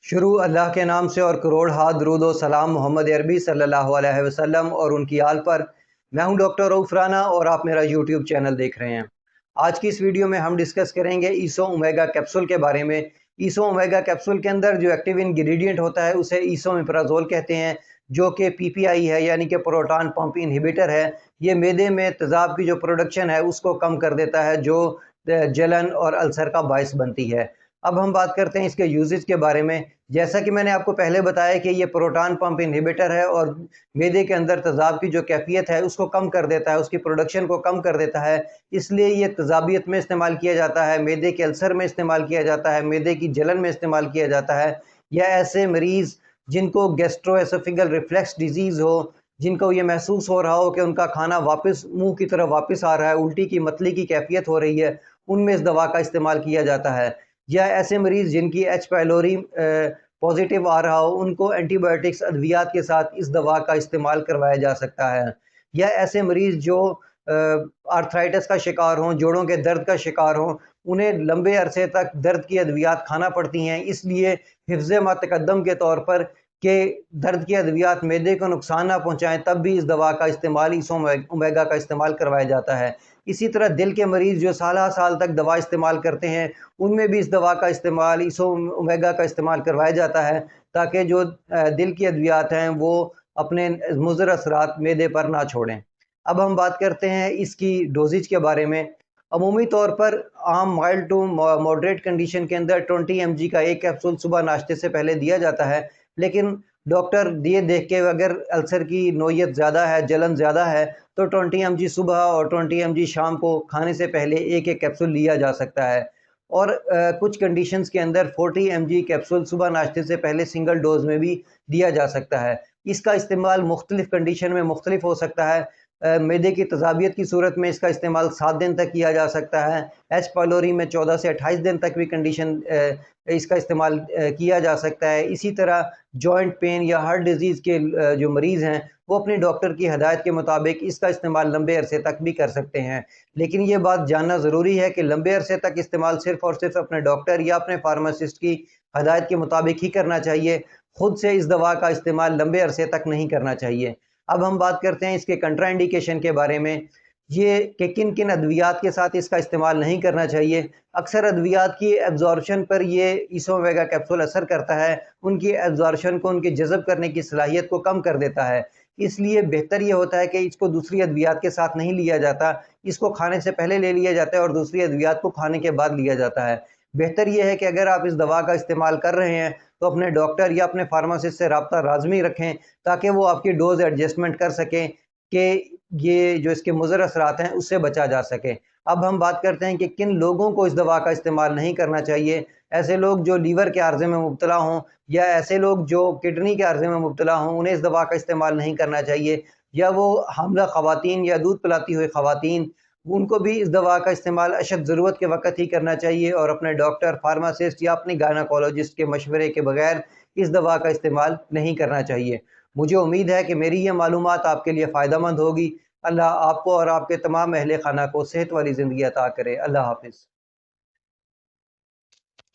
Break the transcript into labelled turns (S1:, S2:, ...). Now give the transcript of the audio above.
S1: शुरू अल्लाह के नाम से और करोड़ हाथ दरूद व सलाम मोहम्मद अरबी सल्लल्लाहु अलैहि वसल्लम और उनकी आल पर। मैं हूं डॉक्टर रऊफ राना और आप मेरा यूट्यूब चैनल देख रहे हैं। आज की इस वीडियो में हम डिस्कस करेंगे ईसो ओमेगा कैप्सूल के बारे में। ईसो ओमेगा कैप्सूल के अंदर जो एक्टिव इंग्रेडिएंट होता है उसे ईसोमेप्राजोल कहते हैं, जो कि पीपीआई है, यानी कि प्रोटॉन पंप इनहिबिटर है। ये मैदे में तेज़ाब की जो प्रोडक्शन है उसको कम कर देता है, जो जलन और अल्सर का बायस बनती है। अब हम बात करते हैं इसके यूजेज के बारे में। जैसा कि मैंने आपको पहले बताया कि ये प्रोटॉन पंप इनहिबिटर है और मैदे के अंदर तेज़ाब की जो कैफियत है उसको कम कर देता है, उसकी प्रोडक्शन को कम कर देता है। इसलिए ये तेज़ाबियत में इस्तेमाल किया जाता है, मैदे के अल्सर में इस्तेमाल किया जाता है, मैदे की जलन में इस्तेमाल किया जाता है, या ऐसे मरीज़ जिनको गैस्ट्रोएसोफेगल रिफ्लक्स डिजीज़ हो, जिनको ये महसूस हो रहा हो कि उनका खाना वापस मुंह की तरफ वापस आ रहा है, उल्टी की मतली की कैफियत हो रही है, उनमें इस दवा का इस्तेमाल किया जाता है। या ऐसे मरीज़ जिनकी एच पाइलोरी पॉजिटिव आ रहा हो, उनको एंटीबायोटिक्स अद्वियात के साथ इस दवा का इस्तेमाल करवाया जा सकता है। या ऐसे मरीज़ जो आर्थराइटिस का शिकार हों, जोड़ों के दर्द का शिकार हों, उन्हें लंबे अरसे तक दर्द की अद्वियात खाना पड़ती हैं, इसलिए हिफ्ज़ मा तक़द्दुम के तौर पर कि दर्द की अद्वियात मैदे को नुकसान ना पहुँचाएँ, तब भी इस दवा का इस्तेमाल ईसो ओमेगा का इस्तेमाल करवाया जाता है। इसी तरह दिल के मरीज़ जो साल तक दवा इस्तेमाल करते हैं, उनमें भी इस दवा का इस्तेमाल ईसो ओमेगा का इस्तेमाल करवाया जाता है, ताकि जो दिल की अद्वियात हैं वो अपने मुज़र असरात मैदे पर ना छोड़ें। अब हम बात करते हैं इसकी डोजेज के बारे में। अमूमी तौर पर आम माइल्ड टू मॉडरेट कंडीशन के अंदर 20 mg का एक कैप्सूल सुबह नाश्ते से पहले दिया जाता है, लेकिन डॉक्टर दिए देख के अगर अल्सर की नोयत ज़्यादा है, जलन ज़्यादा है, तो 20 mg सुबह और 20 mg शाम को खाने से पहले एक एक कैप्सूल लिया जा सकता है। और कुछ कंडीशंस के अंदर 40 mg कैप्सूल सुबह नाश्ते से पहले सिंगल डोज में भी दिया जा सकता है। इसका इस्तेमाल मुख्तलिफ कंडीशन में मुख्तलिफ हो सकता है। मैदे की तेज़ाबियत की सूरत में इसका इस्तेमाल 7 दिन तक किया जा सकता है। एच पाइलोरी में 14 से 28 दिन तक भी कंडीशन इसका इस्तेमाल किया जा सकता है। इसी तरह जॉइंट पेन या हार्ट डिजीज़ के जो मरीज़ हैं, वो अपने डॉक्टर की हदायत के मुताबिक इसका इस्तेमाल लंबे अरसे तक भी कर सकते हैं। लेकिन ये बात जानना ज़रूरी है कि लंबे अरसे तक इस्तेमाल सिर्फ़ और सिर्फ़ अपने डॉक्टर या अपने फार्मासिस्ट की हदायत के मुताबिक ही करना चाहिए। खुद से इस दवा का इस्तेमाल लंबे अरसे तक नहीं करना चाहिए। अब हम बात करते हैं इसके कंट्रा इंडिकेशन के बारे में। ये कि किन किन अद्वियात के साथ इसका इस्तेमाल नहीं करना चाहिए। अक्सर अद्वियात की एब्जॉर्प्शन पर ये ईसो ओमेगा कैप्सूल असर करता है, उनकी एब्जॉर्प्शन को, उनकी जज़ब करने की सलाहियत को कम कर देता है। इसलिए बेहतर ये होता है कि इसको दूसरी अद्वियात के साथ नहीं लिया जाता, इसको खाने से पहले ले लिया जाता है और दूसरी अद्वियात को खाने के बाद लिया जाता है। बेहतर ये है कि अगर आप इस दवा का इस्तेमाल कर रहे हैं तो अपने डॉक्टर या अपने फार्मासिस्ट से राब्ता लाज़मी रखें, ताकि वो आपकी डोज़ एडजस्टमेंट कर सकें कि ये जो इसके मुज़र असरात हैं उससे बचा जा सके। अब हम बात करते हैं कि किन लोगों को इस दवा का इस्तेमाल नहीं करना चाहिए। ऐसे लोग जो लीवर के आर्ज़े में मुब्तला हों, या ऐसे लोग जो किडनी के आर्ज़े में मुब्तला हों, उन्हें इस दवा का इस्तेमाल नहीं करना चाहिए। या वो हामिला ख़वातीन या दूध पिलाती हुई ख़वातीन, उनको भी इस दवा का इस्तेमाल अशद ज़रूरत के वक़्त ही करना चाहिए और अपने डॉक्टर, फार्मासिस्ट या अपने गायनेकोलॉजिस्ट के मशवरे के बगैर इस दवा का इस्तेमाल नहीं करना चाहिए। मुझे उम्मीद है कि मेरी ये मालूमात आपके लिए फ़ायदेमंद होगी। अल्लाह आपको और आपके तमाम अहले खाना को सेहत वाली ज़िंदगी अता करे। अल्लाह हाफ़िज़।